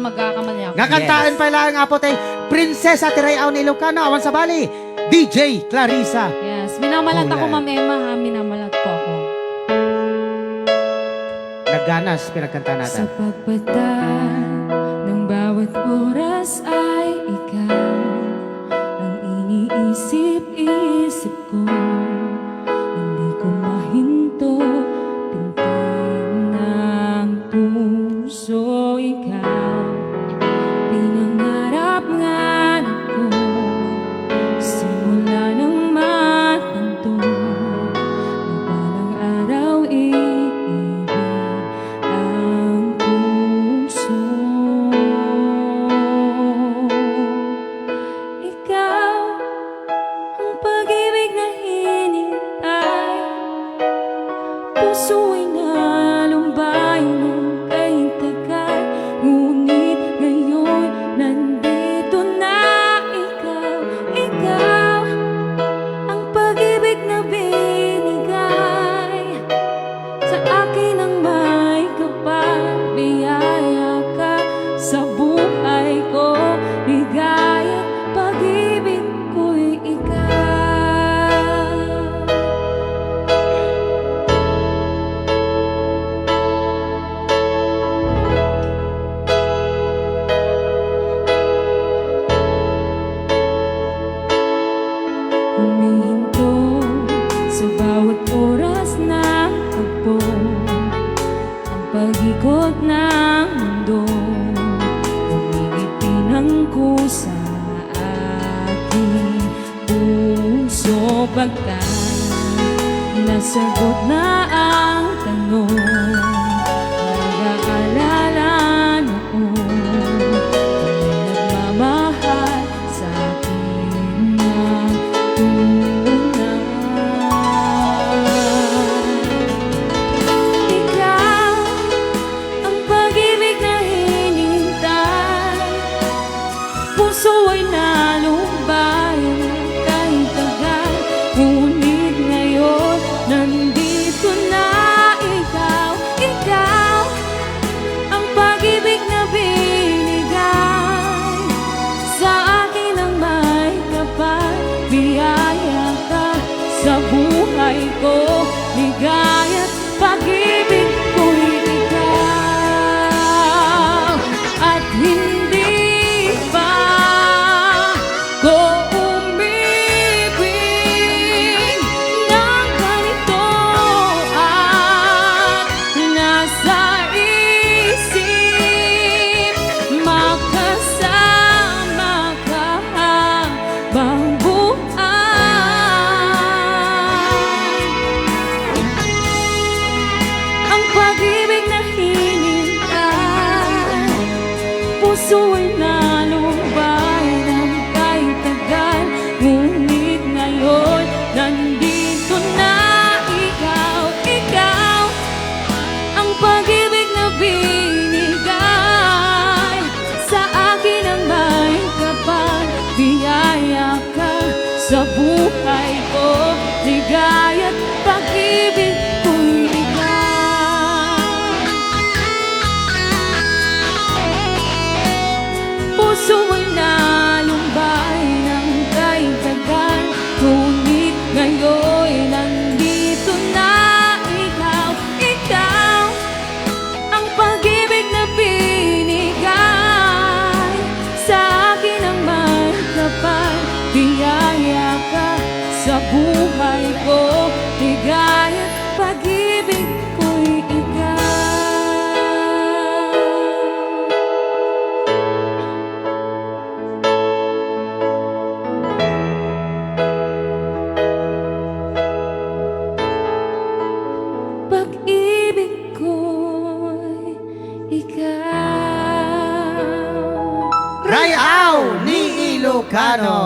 magkakamali ako. Ngakantaan pa lang nga po tayo, Prinsesa Tirayaw ni Ilocano, awan sa bali, DJ Clarissa. Yes, minamalat ako, Ulan. Ma'am Emma, ha? Minamalat po ako. Nagganas, pinagkanta Sa natin. pagpatan ng bawat oras ay ikaw ang iniisip-isip ko. Hindi ko mahinto, pintin ng puso ikaw. Pinangarap-ngarap ko simula ng matanto na balang araw iibig ang puso. Ikaw ang pag-ibig na hinintay, puso ay nalumbay ng kahit tagal. Ngunit ngayon nandito na ikaw. Ikaw ang pag-ibig na binigay sa akin ang may kapal. Biyaya ka sa buhay ko, ligaya pag-ibig ko'y ikaw. Humihinto sa bawat oras ng tagpo, ang pag-ikot ng mundo, humigit ng kusa aking puso. Pagkat nasagot na ang tanong, nag-aalala noon kung may nagmamahal sa akin ng tunay. Ikaw ang pag-ibig na hinintay, puso ay nalumbay kahit tagal. Ngunit ngayon nandito na ikaw. Ikaw ang pag-ibig na binigay sa akin ang may kapal. Biyaya ka sa buhay ko, ligaya't pag-ibig ko'y ikaw. At hindi pa ko umibig ng ganito, at nasa isip makasama ka habang buhay. Ang pag-ibig na hinintay, puso ay nalumbay ng kahit tagal. Ngunit ngayon nandito na ikaw. Ikaw ang pag-ibig na binigay sa akin ang may kapal. Biyaya ka sa buhay ko, ligaya't pag-ibig ko'y ikaw. Puso ay nalumbay ng kahit tagal. Ngunit ngayon nandito na ikaw. Ikaw ang pag-ibig na binigay sa akin ang may kapal. Biyaya ka sa buhay ko, ligaya't pag-ibig ko'y ikaw. Pag-ibig ko'y ikaw. Rayaw ni Ilocano.